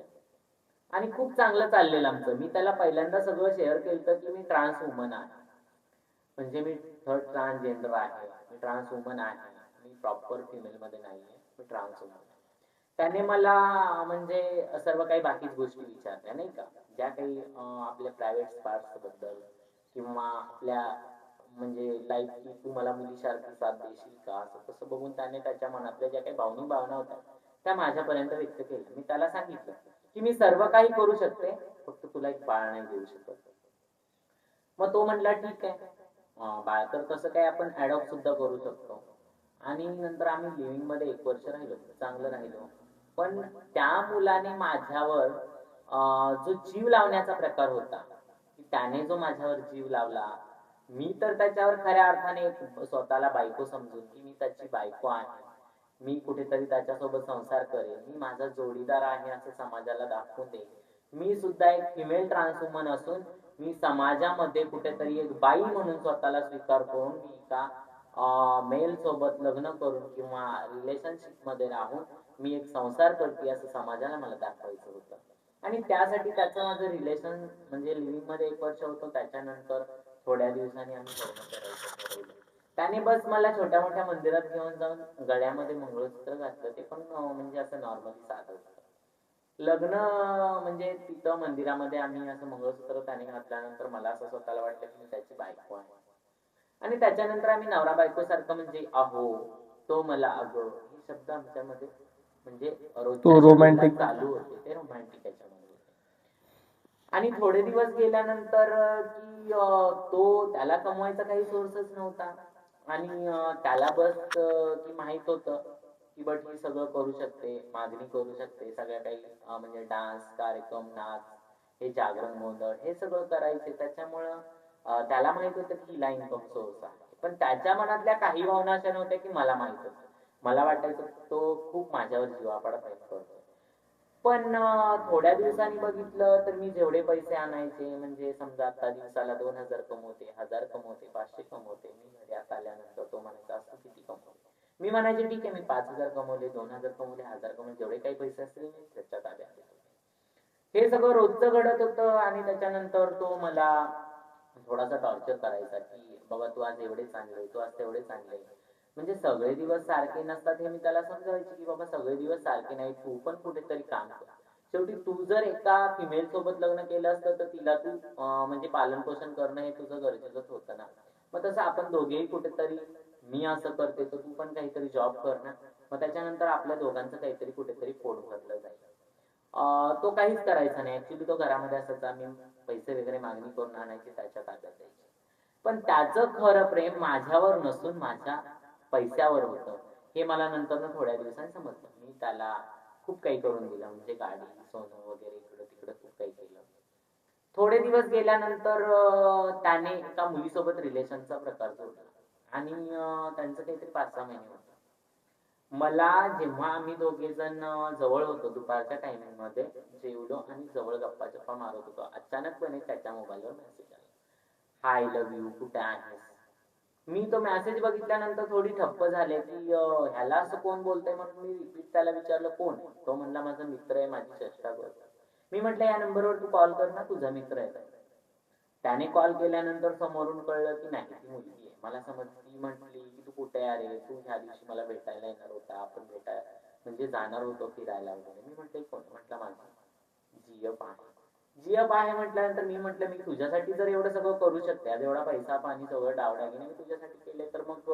आणि खूप चांगलं चाललेलं आमचं. मी त्याला पहिल्यांदा सगळं शेअर केलं की मी ट्रान्स वुमन आहे, म्हणजे मी थर्ड ट्रान्सजेंडर आहे, मी ट्रान्स वुमन आहे, मी प्रॉपर फिमेल मध्ये नाहीये, मी ट्रान्स वुमन आहे. त्याने मला म्हणजे सर्व काही बाकीच गोष्टी विचारल्या नाही का, ज्या काही आपल्या प्रायव्हेट पार्ट्स बद्दल किंवा आपल्या म्हणजे लाईक की तू मला मुलीसारखी साथ देशील का, असं तसं बघून त्याने त्याच्या मनातल्या ज्या काही भावनिक भावना होत्या त्या माझ्यापर्यंत व्यक्त केल्या. मी त्याला सांगितलं की मी सर्व काही करू शकते, फक्त तुला एक बाळ नाही देऊ शकत. मग तो म्हटला ठीक आहे, बाळ तर तसं काय आपण अडॉप्ट सुद्धा करू शकतो. आणि नंतर आम्ही लिव्हिंग मध्ये 1 वर्ष राहिलो, चांगलं राहिलो. पण त्या मुलाने माझ्यावर जो जीव लावण्याचा प्रकार होता, की त्याने जो माझ्यावर जीव लावला, मी तर त्याच्यावर खऱ्या अर्थाने स्वतःला बायको समजून की मी त्याची बायको आहे, मी कुठेतरी त्याच्यासोबत संसार करेन, मी माझा जोडीदार आहे असं समाजाला दाखवून देईन. मी सुद्धा एक फिमेल ट्रान्सवुमन असून मी समाजामध्ये कुठेतरी एक बाई म्हणून स्वतःला स्वीकार करून मी एका मेल सोबत लग्न करून किंवा रिलेशनशिप मध्ये राहून मी एक संसार करते असं समाजाला मला दाखवायचं होतं. आणि त्यासाठी त्याचं माझं रिलेशन म्हणजे लिव्हिंग मध्ये 1 वर्ष होतं. त्याच्यानंतर थोड्या दिवसांनी आम्ही लग्न करायचं ठरवलं. त्याने बस मला छोट्या मोठ्या मंदिरात घेऊन जाऊन गळ्यामध्ये मंगळसूत्र घातलं, ते पण म्हणजे असं नॉर्मली साधं होतं. लग्न म्हणजे तिथं मंदिरामध्ये आम्ही असं मंगळसूत्र त्याने घातल्यानंतर मला असं स्वतःला वाटलं की मी त्याची बायको आहे. आणि त्याच्यानंतर आम्ही नवरा बायको सारखं म्हणजे अहो, तो मला अगं, हे शब्द आमच्यामध्ये म्हणजे रोजच्या तो शेड्यूलला रोमॅन्टिक. चालू होते, ते रोमॅन्टिक याच्यामध्ये होते. आणि थोडे दिवस गेल्यानंतर की तो त्याला कमवायचा काही सोर्सच नव्हता. आणि त्याला बस की माहित होतं की बट ही सगळं करू शकते, मागणी करू शकते, सगळ्या काही म्हणजे डान्स कार्यक्रम, नाच, हे जागरण गोंधळ हे सगळं करायचे. त्याच्यामुळं त्याला माहित होतं की हिला इन्कम सोर्स आहे. पण त्याच्या मनातल्या काही भावना अशा नव्हत्या की मला माहित होतं. मला वाटायचं तो खूप माझ्यावर जीवापाड प्रेम करतो. पण थोड्या दिवसांनी बघितलं तर मी जेवढे पैसे आणायचे म्हणजे समजा आता दिवसाला 2,000 कमवते, 1,000 कमवते, 500 कमवते. मी घरात आल्यानंतर तो म्हणायचा असं किती कमवते? मी म्हणायचे ठीक आहे, मी 5,000 कमवले, 2,000 कमवले, 1,000 कमवले, जेवढे काही पैसे असतील मी त्याच्या ताब्यात देतो. हे सगळं रोजचं घडत होतं. आणि त्याच्यानंतर तो मला थोडासा टॉर्चर करायचा की बाबा तू आज एवढे चांगले, तू आज तेवढे चांगले. म्हणजे सगळे दिवस सारखे नसतात हे मी त्याला समजावायचे की बाबा सगळे दिवस सारखे नाही, तू पण कुठेतरी काम कर. शेवटी तू जर एका फिमेल सोबत लग्न केलं असतं तर तिला तू म्हणजे पालन पोषण करणं हे तुझं गरजेचंच होतं ना. मग तसं आपण दोघेही कुठेतरी, मी असं करते तर तू पण काहीतरी जॉब कर ना. मग त्याच्यानंतर आपल्या दोघांचं काहीतरी कुठेतरी पोट भरलं जाईल. तो काहीच करायचा नाही. ऍक्च्युली तो घरामध्ये असायचा. मी पैसे वगैरे मागणी करून आणायचे, त्याच्या ताब्यात द्यायचे. पण त्याचं खरं प्रेम माझ्यावर नसून माझ्या पैशावर होतं, हे मला नंतर थोड्या दिवसांनी समजलं. मी त्याला खूप काही करून दिलं, म्हणजे गाडी, सोनं वगैरे इकडं तिकडं खूप काही केलं. थोडे दिवस गेल्यानंतर त्याने एका मुलीसोबत रिलेशनचा प्रकार जोडला. आणि त्यांचं काहीतरी 5-6 महिने होतं. मला जेव्हा आम्ही दोघे जण जवळ होतो दुपारच्या टायमिंग मध्ये जेवलो आणि जवळ गप्पा चप्पा मारत होतो, अचानकपणे त्याच्या मोबाईलवर मेसेज आला, हाय लव्ह यू, कुठे आहेस? मी तो मेसेज बघितल्यानंतर थोडी ठप्प झाले की ह्याला असं कोण बोलतंय. म्हणून मी रिपीट त्याला विचारलं कोण आहे? तो म्हणला माझा मित्र आहे, माझी चेष्टा करतो. मी म्हटलं या नंबरवर तू कॉल कर ना, तुझा मित्र आहे. त्याने कॉल केल्यानंतर समोरून कळलं की नाही, ती मुलगी आहे. मला समज ती म्हटली की तू कुठे आहे रे, तू ह्या दिवशी मला भेटायला येणार होता, आपण म्हणजे जाणार होतो फिरायला वगैरे. मी म्हटलं कोण? म्हटलं माझा जीएफ आहे. जीएफ आहे म्हटल्यानंतर मी म्हटलं मी तुझ्यासाठी जर एवढं सगळं करू शकते, आज एवढा पैसा पाणी सगळं डावडागिने मी तुझ्यासाठी केले, तर मग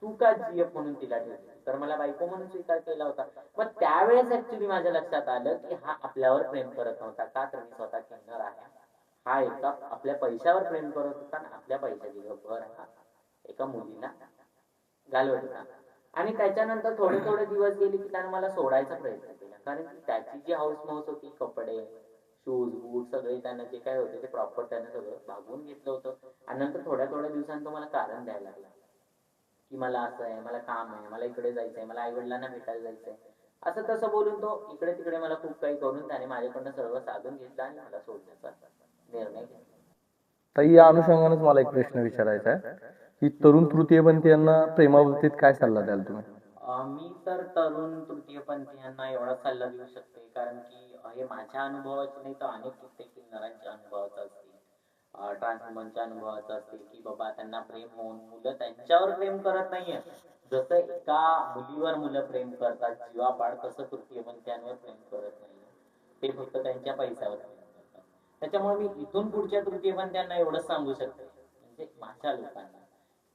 तू का जीएफ म्हणून तिला ठेवली? तर मला बायको म्हणून स्वीकार केला होता. मग त्यावेळेस ऍक्च्युली माझ्या लक्षात आलं की हा आपल्यावर प्रेम करत नव्हता. का तर मी स्वतः किन्नर आहे. हा एका आपल्या पैशावर प्रेम करत होता आणि आपल्या पैशाची भर हा एका मुलीला घालवत होता. आणि त्याच्यानंतर थोडे थोडे दिवस गेले की त्याने मला सोडायचा प्रयत्न केला, कारण की त्याची जी हाऊस माऊस होती, कपडे, शूज बूट सगळे त्यानं जे काय होते ते प्रॉपर त्यानं सगळं मागवून घेतलं होतं. आणि नंतर थोड्या थोड्या दिवसांनी तो मला कारण द्यायला लागला की मला असं आहे, मला काम आहे, मला इकडे जायचंय, मला आई वडिलांना भेटायला जायचंय. असं तसं बोलून तो इकडे तिकडे मला खूप काही करून त्याने माझ्याकडनं सर्व साधून घेतलं आणि मला सोडण्याचा निर्णय घेतला. तर या अनुषंगानेच मला एक प्रश्न विचारायचा आहे की तरुण तृतीयपंथी यांना प्रेमाबाबतीत काय सल्ला द्याल तुम्ही? मी तर तरुण तृतीयपंथीयांना एवढा सल्ला देऊ शकते, कारण की हे माझ्या अनुभवाचे नाही तर अनेक कित्येक किन्नरांच्या अनुभवाचं असतील, ट्रान्सवुमनच्या अनुभवाचं असतील की बाबा त्यांना प्रेम होऊन मुलं त्यांच्यावर प्रेम करत नाहीये. जसं एका मुलीवर मुलं प्रेम करतात जीवापाड, तसं तृतीयपंथीयांवर प्रेम करत नाही. ते फक्त त्यांच्या पैशावर प्रेम करतात. त्याच्यामुळे मी इथून पुढच्या तृतीयपंथीयांना एवढंच सांगू शकते, म्हणजे माझ्या लोकांना,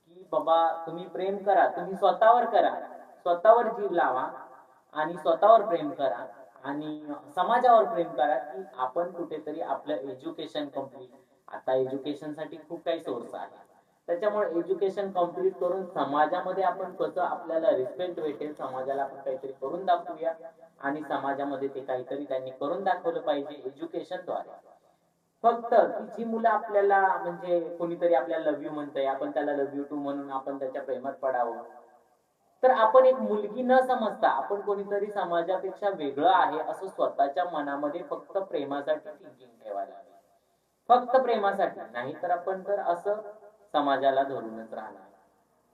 की बाबा तुम्ही प्रेम करा, तुम्ही स्वतःवर करा, स्वतःवर जीव लावा आणि स्वतःवर प्रेम करा आणि समाजावर प्रेम करा, की आपण कुठेतरी आपलं एज्युकेशन कंप्लीट, आता एज्युकेशनसाठी खूप काही सोर्स आहे. त्याच्यामुळे एज्युकेशन कंप्लीट करून समाजामध्ये आपण कसं आपल्याला रिस्पेक्ट भेटेल, समाजाला आपण काहीतरी करून दाखवूया आणि समाजामध्ये ते काहीतरी त्यांनी करून दाखवलं पाहिजे एज्युकेशनद्वारे. फक्त की जी मुलं आपल्याला म्हणजे कोणीतरी आपल्याला लव्ह यू म्हणतंय, आपण त्याला लव्ह यू टू म्हणून आपण त्याच्या प्रेमात पडावं. तर आपण एक मुलगी न समजता आपण कोणीतरी समाजापेक्षा वेगळं आहे असं स्वतःच्या मनामध्ये फक्त प्रेमासाठी थिंकिंग ठेवायला हवी. फक्त प्रेमासाठी. नाहीतर आपण तर असं समाजाला धरूनच राहणार.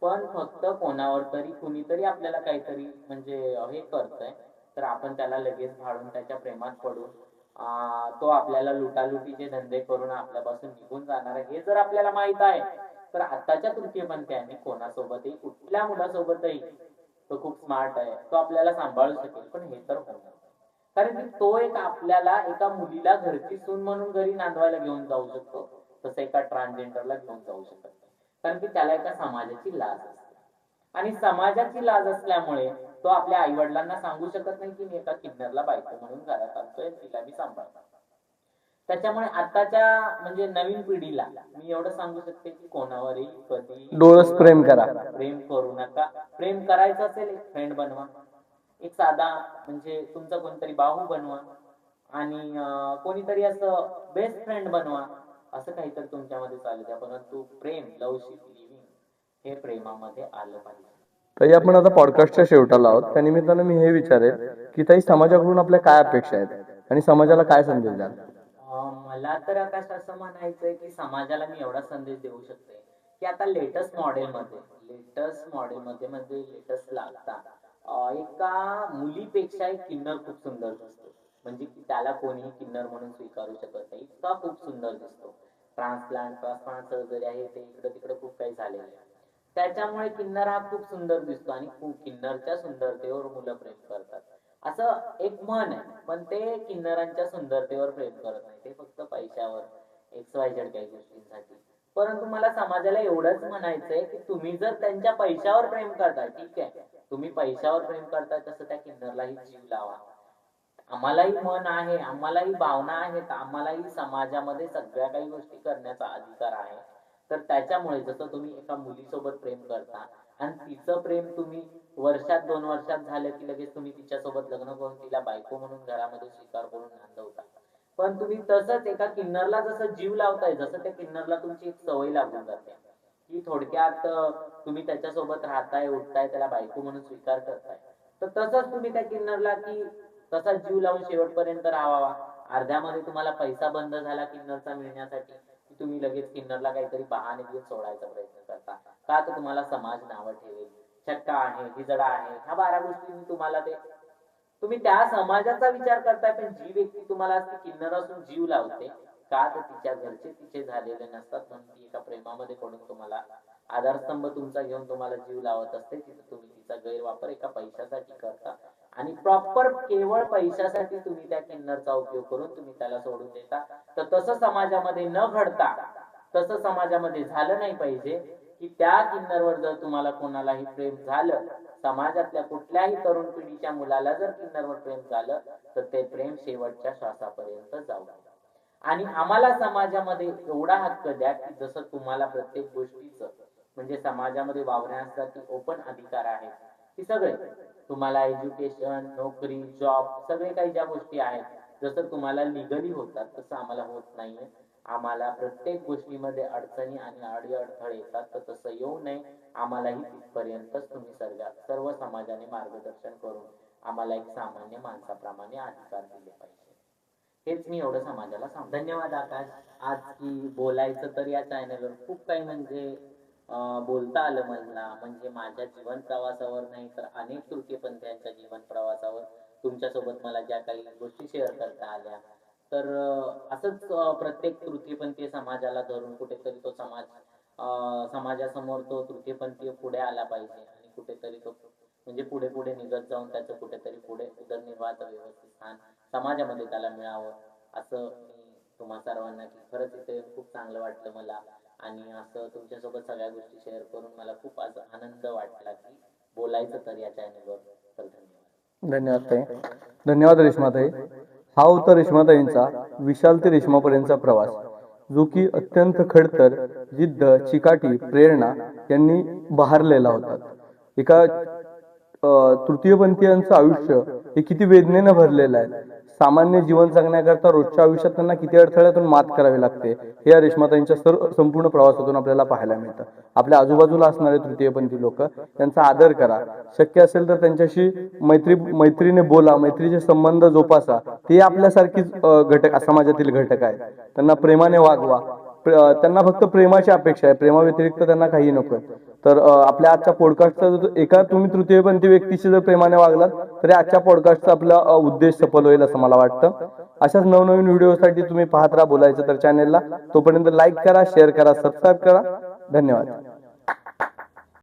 पण फक्त कोणावर तरी कुणीतरी आपल्याला काहीतरी म्हणजे हे करतंय, तर आपण त्याला लगेच भाळून त्याच्या प्रेमात पडून तो आपल्याला लुटालुटीचे धंदे करून आपल्यापासून निघून जाणार आहे, हे जर आपल्याला माहित आहे, तर आत्ताच्या तृतीयपंथीयांनी कोणासोबतही, कुठल्या मुलासोबतही तो खूप स्मार्ट आहे, तो आपल्याला सांभाळू शकेल. पण हे तर होणार नाही. कारण की तो एक आपल्याला एका मुलीला घरची सून म्हणून घरी नांदवायला घेऊन जाऊ शकतो. तसं एका ट्रान्सजेंडरला घेऊन जाऊ शकत नाही. कारण की त्याला एका समाजाची लाज असते. आणि समाजाची लाज असल्यामुळे तो आपल्या आई-वडिलांना सांगू शकत नाही, की मी एका किन्नरला बायको म्हणून घरात आणतोय, तिला मी सांभाळतो. त्याच्यामुळे आताच्या म्हणजे नवीन पिढीला मी एवढं सांगू शकते, की कोणावरही कधी डोळस प्रेम करा. प्रेम करू नका. प्रेम करायचं असेल एक फ्रेंड बनवा. एक साधा म्हणजे तुमचा कोणतरी भाऊ बनवा आणि कोणीतरी असं बेस्ट फ्रेंड बनवा. असं काहीतरी तुमच्यामध्ये चालू द्या. परंतु प्रेम, लव्हशिप लिव्हिंग हे प्रेमामध्ये आलं पाहिजे. ताई, आपण आता पॉडकास्टच्या शेवटाला आहोत. त्या निमित्तानं मी हे विचारेल की ताई, समाजाकडून आपल्या काय अपेक्षा आहेत आणि समाजाला काय संदेश द्याल? मला तर आकाश असं म्हणायचंय, की समाजाला मी एवढा संदेश देऊ शकते, की आता लेटेस्ट मॉडेलमध्ये म्हणजे लेटेस्ट लागता एका मुलीपेक्षा एक किन्नर खूप सुंदर दिसतो. म्हणजे की त्याला कोणीही किन्नर म्हणून स्वीकारू शकत नाही. इतका खूप सुंदर दिसतो. ट्रान्सप्लांट सर्जरी आहे ते इकडं-तिकडं खूप काही झालेलं आहे. त्याच्यामुळे किन्नर हा खूप सुंदर दिसतो आणि किन्नरच्या सुंदरतेवर मुलं प्रेम करतात. असं एक म्हण आहे. पण ते किन्नरांच्या सुंदरतेवर प्रेम करत नाही. ते फक्त पैशावर, XYZ काही गोष्टींसाठी. परंतु मला समाजाला एवढंच म्हणायचंय, की तुम्ही जर त्यांच्या पैशावर प्रेम करताय, ठीक आहे. तुम्ही पैशावर प्रेम करताय तसं त्या किन्नरलाही जीव लावा. आम्हालाही मन आहे, आम्हालाही भावना आहेत, आम्हालाही समाजामध्ये सगळ्या काही गोष्टी करण्याचा अधिकार आहे. तर त्याच्यामुळे जसं तुम्ही एका मुलीसोबत प्रेम करता आणि तिचं प्रेम तुम्ही वर्षात 2 वर्षात झालं की लगेच तुम्ही तिच्यासोबत लग्न करून तिला बायको म्हणून घरामध्ये स्वीकार करून नांदवता. पण तुम्ही तसंच एका किन्नरला जसं जीव लावताय, जसं त्या किन्नरला तुमची एक सवय लागून जाते, की थोडक्यात तुम्ही त्याच्यासोबत राहताय, उठताय, त्याला बायको म्हणून स्वीकार करताय. तर तसंच तुम्ही त्या किन्नरला की तसा जीव लावून शेवटपर्यंत राहावा. अर्ध्यामध्ये तुम्हाला पैसा बंद झाला किन्नरचा मिळण्यासाठी, की तुम्ही लगेच किन्नरला काहीतरी बहाणे देऊन सोडायचा प्रयत्न करता. का तर तुम्हाला समाज नावं ठेवेल. चक्का आहे, हिजडा आहे, ह्या 12 गोष्टी तुम्हाला ते तुम्ही त्या समाजाचा विचार करताय, पण जी व्यक्ती तुम्हाला ती किन्नर असून जीव लावते, का तर तिच्या घरचे तिचे झालेले नसतात म्हणून ती एका प्रेमामध्ये पडून तुम्हाला आधारस्तंभ तुमचा घेऊन तुम्हाला जीव लावत असते. तिथं तुम्ही तिचा गैरवापर एका पैशासाठी करता आणि प्रॉपर केवळ पैशासाठी तुम्ही त्या किन्नरचा उपयोग करून तुम्ही त्याला सोडून देता. तर तसं समाजामध्ये न घडता, तसं समाजामध्ये झालं नाही पाहिजे, की त्या किन्नरवर जर तुम्हाला कोणालाही प्रेम झालं, समाजातल्या कुठल्याही तरुण पिढीच्या मुलाला जर किन्नरवर प्रेम झालं, तर ते प्रेम शेवटच्या श्वासापर्यंत जाऊ द्या. आणि आम्हाला समाजामध्ये एवढा हक्क द्या, की जसं तुम्हाला प्रत्येक गोष्टीचं म्हणजे समाजामध्ये वावरण्यासाठी ओपन अधिकार आहेत, की सगळे तुम्हाला एज्युकेशन, नोकरी, जॉब सगळे काही ज्या गोष्टी आहेत, जसं तुम्हाला लीगली होतात, तसं आम्हाला होत नाहीये. आम्हाला प्रत्येक गोष्टीमध्ये अडचणी आणि अडी-अडथळे येतात, तर तसं येऊ नये. आम्हालाही तिथपर्यंतच तुम्ही सर्व समाजाने मार्गदर्शन करून आम्हाला एक सामान्य माणसाप्रमाणे अधिकार दिले पाहिजे. हेच मी एवढं समाजाला सांगतो. धन्यवाद आकाश. आज की बोलायचं तर या चॅनलवर खूप काही म्हणजे बोलता आलं मला. म्हणजे माझ्या जीवन प्रवासावर नाही तर अनेक तृतीयपंथीयांच्या जीवन प्रवासावर तुमच्यासोबत मला ज्या काही गोष्टी शेअर करता आल्या. तर असंच प्रत्येक तृतीयपंथीय समाजाला धरून कुठेतरी तो समाजासमोर तो तृतीयपंथीय पुढे आला पाहिजे आणि कुठेतरी तो म्हणजे पुढे-पुढे निघत जाऊन त्याचं कुठेतरी पुढे उदरनिर्वाहाचं व्यवस्थित स्थान समाजामध्ये त्याला मिळावं, असं मी तुम्हा सर्वांना की खरंच इथे खूप चांगलं वाटलं मला. आणि असं तुमच्यासोबत सगळ्या गोष्टी शेअर करून मला खूप आज आनंद वाटला की बोलायचं तर या चॅनलवर. तर धन्यवाद. धन्यवाद ताई. धन्यवाद रेश्माताई. हा होता रेश्माताईंचा विशाल ते रेश्मापर्यंतचा प्रवास, जो की अत्यंत खडतर, जिद्द, चिकाटी, प्रेरणा यांनी बहरलेला होता. एका तृतीयपंथीयांचं आयुष्य हे किती वेदनेनं भरलेलं आहे. सामान्य जीवन जगण्याकरता रोजच्या आयुष्यात त्यांना किती अडथळ्यातून मात करावी लागते, हे या रेश्माताईंच्या संपूर्ण प्रवासातून आपल्याला पाहायला मिळतं. आपल्या आजूबाजूला असणारे तृतीयपंथी लोक त्यांचा आदर करा, शक्य असेल तर त्यांच्याशी मैत्रीने बोला, मैत्रीचे संबंध जोपासा. ते आपल्यासारखीच घटक समाजातील घटक आहेत. त्यांना प्रेमाने वागवा. त्यांना फक्त प्रेमाची अपेक्षा आहे, प्रेमाव्यतिरिक्त त्यांना काही नको. तर आपल्या आजच्या पॉडकास्टचा एका तुम्ही तृतीयपंथी व्यक्तीशी जर प्रेमाने वागलात तरी आजच्या पॉडकास्टचा आपला उद्देश सफल होईल असं मला वाटतं. अशाच नवनवीन व्हिडिओसाठी तुम्ही पाहत राहा बोलायचं तर चॅनेलला. तोपर्यंत लाईक करा, शेअर करा, सबस्क्राईब करा. धन्यवाद.